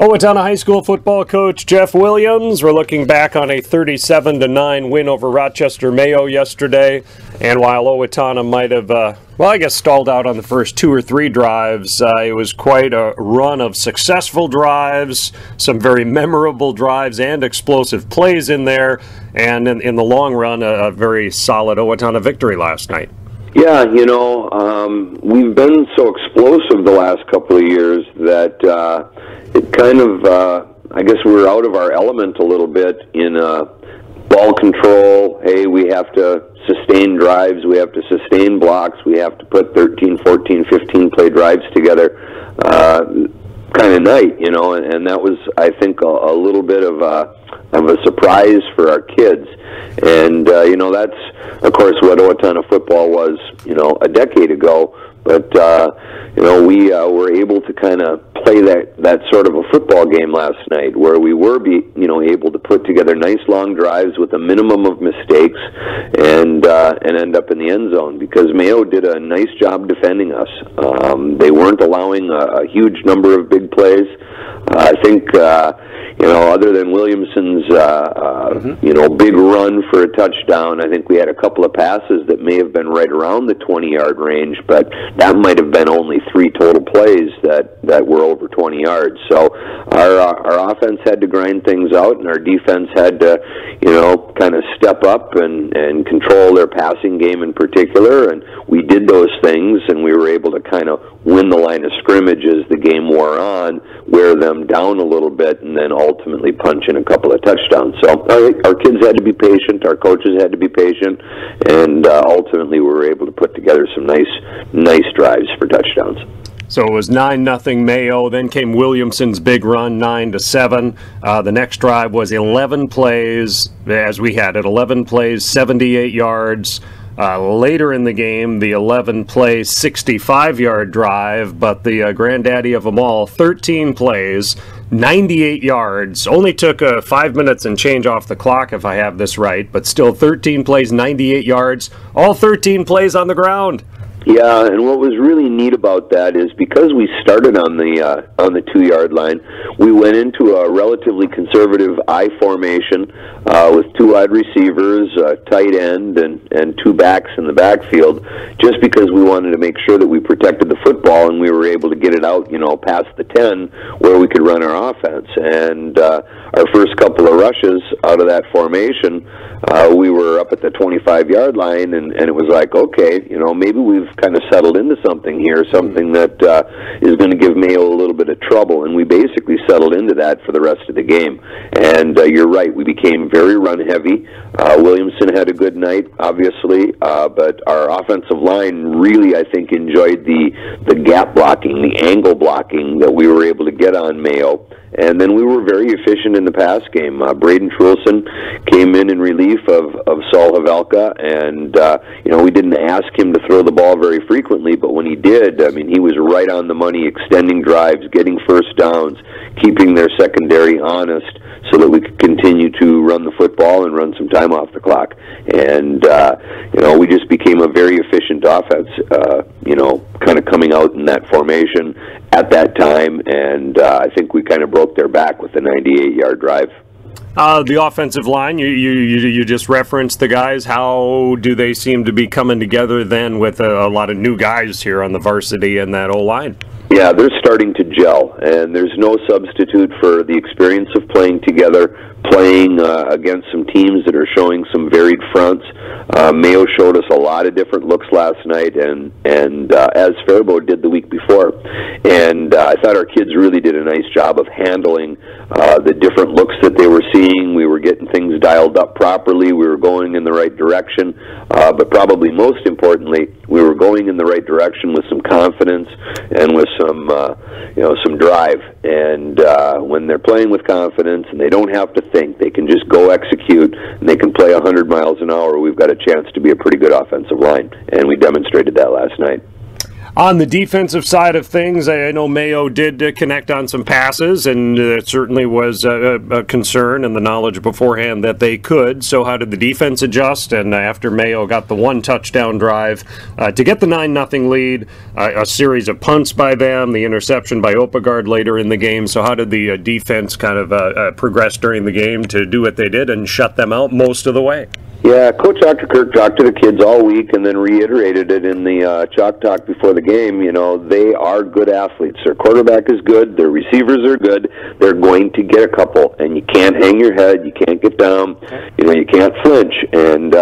Owatonna High School football coach Jeff Williams. We're looking back on a 37-9 win over Rochester Mayo yesterday. And while Owatonna might have, stalled out on the first 2 or 3 drives, it was quite a run of successful drives, some very memorable drives and explosive plays in there. And in the long run, a very solid Owatonna victory last night. Yeah, we've been so explosive the last couple of years that it kind of, I guess we're out of our element a little bit in ball control. Hey, we have to sustain drives, we have to sustain blocks, we have to put 13, 14, 15 play drives together kind of night, and that was, I think, a little bit of a surprise for our kids. And, that's, of course, what Owatonna football was, a decade ago. But, we were able to kind of play that sort of a football game last night where we were, able to put together nice long drives with a minimum of mistakes and end up in the end zone because Mayo did a nice job defending us. They weren't allowing a huge number of big plays. I think, other than Williamson's, big run for a touchdown, I think we had a couple of passes that may have been right around the 20-yard range, but that might have been only 3 total plays that were over 20 yards. So our offense had to grind things out, and our defense had to, kind of step up and control their passing game in particular, and we did those things, and we were able to kind of win the line of scrimmage as the game wore on, wear them down a little bit, and then ultimately punch in a couple of touchdowns. So our kids had to be patient, our coaches had to be patient, and ultimately we were able to put together some nice drives for touchdowns. So it was 9-0 Mayo, then came Williamson's big run, 9-7. The next drive was 11 plays, as we had it, 11 plays, 78 yards. Later in the game, the 11-play, 65-yard drive, but the granddaddy of them all, 13 plays, 98 yards. Only took 5 minutes and change off the clock, if I have this right, but still 13 plays, 98 yards, all 13 plays on the ground. Yeah, and what was really neat about that is because we started on the 2-yard line, we went into a relatively conservative I formation with 2 wide receivers, a tight end, and 2 backs in the backfield, just because we wanted to make sure that we protected the football and we were able to get it out, past the 10 where we could run our offense. And our first couple of rushes out of that formation, we were up at the 25-yard line, and it was like, okay, maybe we've kind of settled into something here, something that is going to give Mayo a little bit of trouble, and we basically settled into that for the rest of the game. And you're right, we became very run-heavy. Williamson had a good night, obviously, but our offensive line really, I think, enjoyed the gap blocking, the angle blocking that we were able to get on Mayo. And then we were very efficient in the pass game. Braden Trulson came in relief of Saul Havelka, and we didn't ask him to throw the ball very frequently, but when he did, I mean, he was right on the money, extending drives, getting first downs, keeping their secondary honest so that we could continue to run the football and run some time off the clock. And, we just became a very efficient offense, kind of coming out in that formation at that time, and I think we kind of broke their back with the 98-yard drive. The offensive line, you just referenced the guys. How do they seem to be coming together then with a lot of new guys here on the varsity and that O-line? Yeah, they're starting to gel, and there's no substitute for the experience of playing together, playing against some teams that are showing some varied fronts. Mayo showed us a lot of different looks last night, and as Faribault did the week before. And I thought our kids really did a nice job of handling the different looks that they were seeing. We were getting things dialed up properly. We were going in the right direction. But probably most importantly, we were going in the right direction with some confidence and with some drive. And when they're playing with confidence and they don't have to think, they can just go execute, and they can play 100 miles an hour, we've got a chance to be a pretty good offensive line. And we demonstrated that last night. On the defensive side of things, I know Mayo did connect on some passes, and it certainly was a concern and the knowledge beforehand that they could. So how did the defense adjust? And after Mayo got the one touchdown drive to get the 9-0 lead, a series of punts by them, the interception by Opegard later in the game. So how did the defense kind of progress during the game to do what they did and shut them out most of the way? Yeah, Coach Dr. Kirk talked to the kids all week and then reiterated it in the chalk talk before the game. You know, they are good athletes. Their quarterback is good. Their receivers are good. They're going to get a couple, and you can't hang your head. You can't get down. You know, you can't flinch. And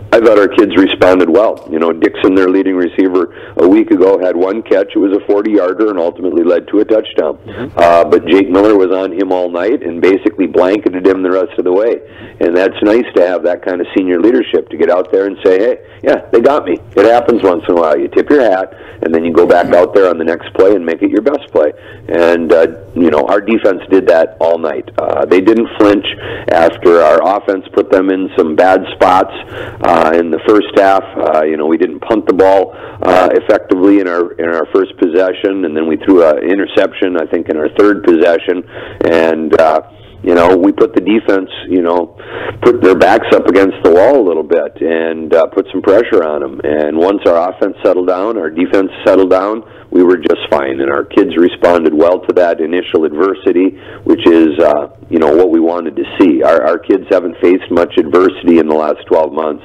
I thought our kids responded well. You know, Dixon, their leading receiver, a week ago had one catch. It was a 40-yarder and ultimately led to a touchdown. But Jake Miller was on him all night and basically blanketed him the rest of the way. And that's nice to have that kind of senior leadership to get out there and say, hey, yeah, they got me. It happens once in a while. You tip your hat, and then you go back out there on the next play and make it your best play. And, you know, our defense did that all night. They didn't flinch after our offense put them in some bad spots. In the first half, you know, we didn't punt the ball effectively in our first possession, and then we threw an interception, I think, in our third possession, and you know, we put the defense, you know, put their backs up against the wall a little bit and put some pressure on them. And once our offense settled down, our defense settled down, we were just fine. And our kids responded well to that initial adversity, which is, you know, what we wanted to see. Our kids haven't faced much adversity in the last 12 months,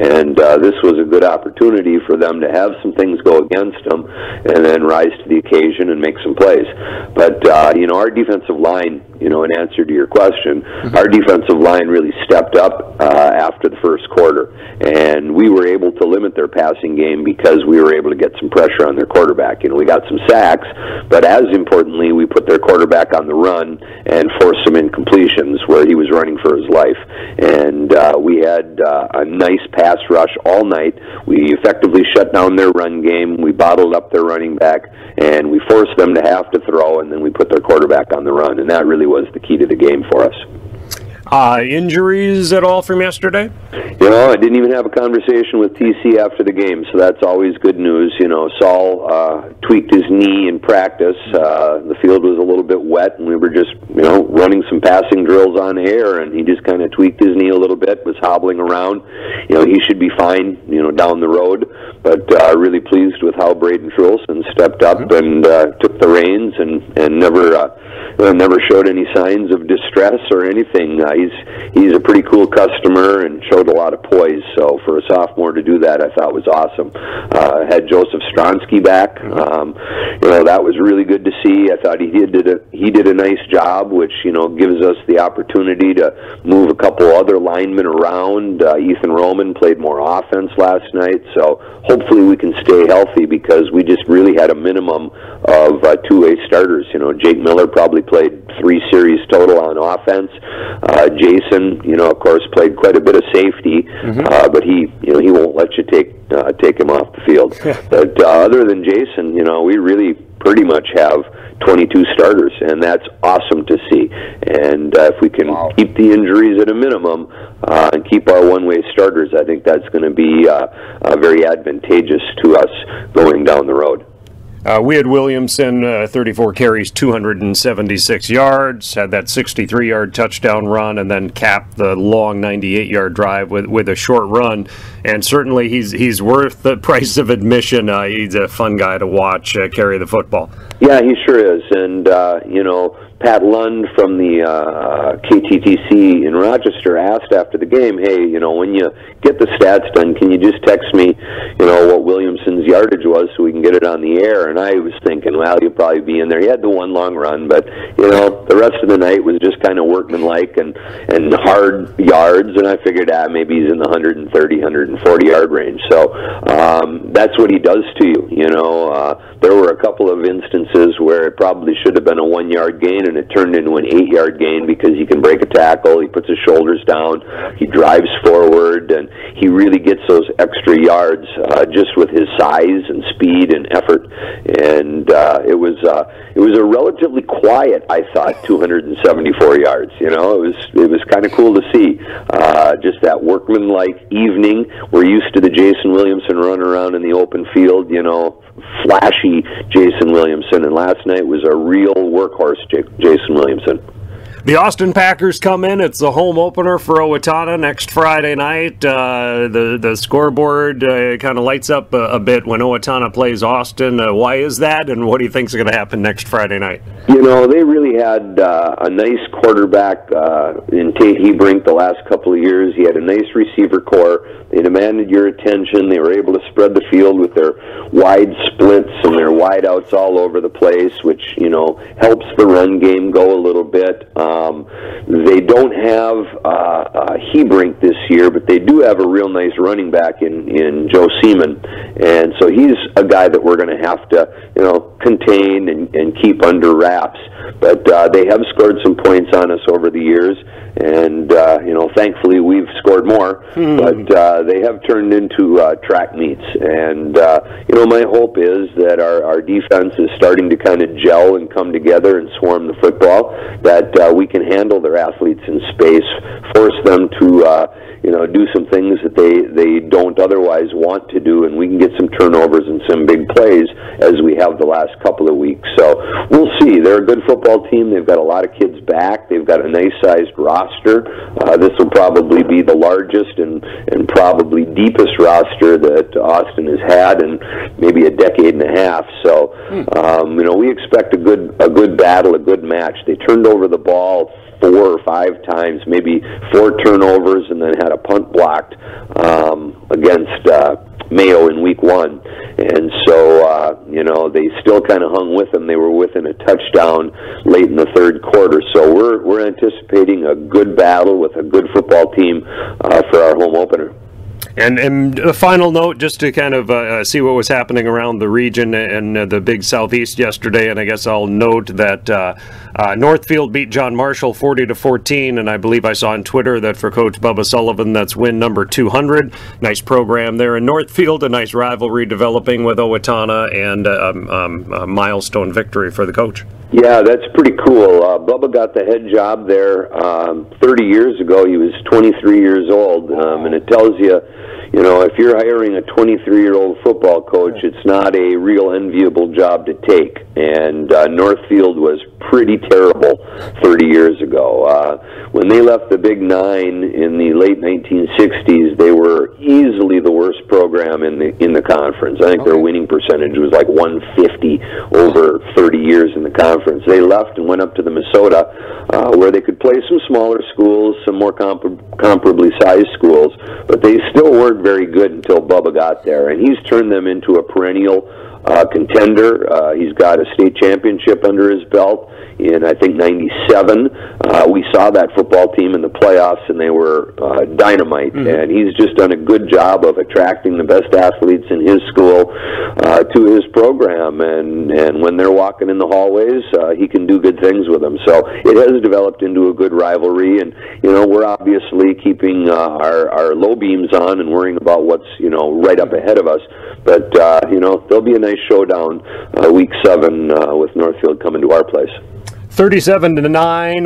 and this was a good opportunity for them to have some things go against them and then rise to the occasion and make some plays. But, you know, our defensive line, you know, in answer to your question, our defensive line really stepped up after the first quarter, and we were able to limit their passing game because we were able to get some pressure on their quarterback. You know, we got some sacks, but as importantly, we put their quarterback on the run and forced some incompletions where he was running for his life. And we had a nice pass rush all night. We effectively shut down their run game. We bottled up their running back, and we forced them to have to throw, and then we put their quarterback on the run, and that really was the key to the game for us. Injuries at all from yesterday? You know, I didn't even have a conversation with TC after the game, so that's always good news. You know, Saul tweaked his knee in practice. The field was a little bit wet, and we were just, you know, running some passing drills on air, and he just kind of tweaked his knee a little bit, was hobbling around. You know, he should be fine, you know, down the road, but really pleased with how Braden Trulson stepped up and took the reins and never showed any signs of distress or anything. He's a pretty cool customer and showed a lot of poise. So for a sophomore to do that, I thought was awesome. Had Joseph Stronsky back. You know, that was really good to see. I thought he did a nice job, which, you know, gives us the opportunity to move a couple other linemen around. Ethan Roman played more offense last night, so hopefully we can stay healthy because we just really had a minimum of two-way starters. You know, Jake Miller probably played 3 series total on offense. Jason, you know, of course, played quite a bit of safety, but he won't let you take him off the field. But other than Jason, you know, we really pretty much have 22 starters, and that's awesome to see. And if we can keep the injuries at a minimum and keep our one-way starters, I think that's going to be very advantageous to us going down the road. We had Williamson, 34 carries, 276 yards, had that 63-yard touchdown run, and then capped the long 98-yard drive with a short run. And certainly he's worth the price of admission. He's a fun guy to watch carry the football. Yeah, he sure is. And, you know, Pat Lund from the KTTC in Rochester asked after the game, hey, you know, when you get the stats done, can you just text me, you know, what Williamson's yardage was so we can get it on the air? And I was thinking, well, he'll probably be in there. He had the one long run, but, you know, the rest of the night was just kind of workmanlike and hard yards, and I figured, maybe he's in the 130, 140-yard range. So that's what he does to you, you know. There were a couple of instances where it probably should have been a 1-yard gain, and it turned into an 8-yard gain because he can break a tackle, he puts his shoulders down, he drives forward, and he really gets those extra yards just with his size and speed and effort. And it was a relatively quiet, I thought, 274 yards. You know, it was kind of cool to see. Just that workmanlike evening. We're used to the Jason Williamson run around in the open field, you know, flashy Jason Williamson, and last night was a real workhorse Jason Williamson. The Austin Packers come in. It's the home opener for Owatonna next Friday night. The scoreboard kind of lights up a bit when Owatonna plays Austin. Why is that, and what do you think is going to happen next Friday night? You know, they really had a nice quarterback in Tate Hebrink the last couple of years. He had a nice receiver core. They demanded your attention. They were able to spread the field with their wide splits and their wide outs all over the place, which, you know, helps the run game go a little bit. They don't have Hebrink this year, but they do have a real nice running back in Joe Seaman, and so he's a guy that we're going to have to, you know, contain and keep under wraps. But they have scored some points on us over the years, and you know, thankfully we've scored more. But they have turned into track meets, and you know, my hope is that our defense is starting to kind of gel and come together and swarm the football, that we can handle their athletes in space, force them to you know, do some things that they don't otherwise want to do, and we can get some turnovers and some big plays as we have the last couple of weeks. So we'll see. They're a good football team. They've got a lot of kids back. They've got a nice-sized roster. This will probably be the largest and probably deepest roster that Austin has had in maybe a decade and a half. So you know, we expect a good battle, a good match. They turned over the ball 4 or 5 times, maybe 4 turnovers, and then had a punt blocked against Mayo in week 1. And so, you know, they still kind of hung with them. They were within a touchdown late in the 3rd quarter. So we're anticipating a good battle with a good football team for our home opener. And a final note, just to kind of see what was happening around the region and the Big Southeast yesterday, and I guess I'll note that Northfield beat John Marshall 40-14, and I believe I saw on Twitter that for Coach Bubba Sullivan, that's win number 200. Nice program there in Northfield, a nice rivalry developing with Owatonna, and a milestone victory for the coach. Yeah, that's pretty cool. Bubba got the head job there 30 years ago. He was 23 years old, and it tells you, you know, if you're hiring a 23-year-old football coach, it's not a real enviable job to take. And Northfield was pretty terrible 30 years ago. When they left the Big Nine in the late 1960s, they were easily the worst program in the conference. I think their winning percentage was like 150 over 30 years in the conference. They left and went up to the Minnesota, where they could play some smaller schools, some more comparably sized schools, but they still weren't very good until Bubba got there, and he's turned them into a perennial contender. He's got a state championship under his belt in, I think, 97. We saw that football team in the playoffs, and they were dynamite. And he's just done a good job of attracting the best athletes in his school to his program. And when they're walking in the hallways, he can do good things with them. So it has developed into a good rivalry. And, you know, we're obviously keeping our low beams on and worrying about what's, you know, right up ahead of us. But, you know, there'll be a nice showdown week 7 with Northfield coming to our place. 37-9.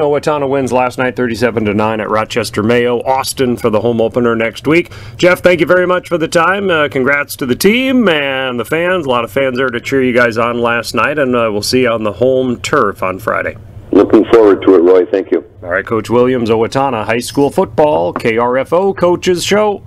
Owatonna wins last night, 37-9 at Rochester Mayo. Austin for the home opener next week. Jeff, thank you very much for the time. Congrats to the team and the fans. A lot of fans there to cheer you guys on last night, and we'll see you on the home turf on Friday. Looking forward to it, Roy. Thank you. All right, Coach Williams, Owatonna High School Football, KRFO Coaches Show.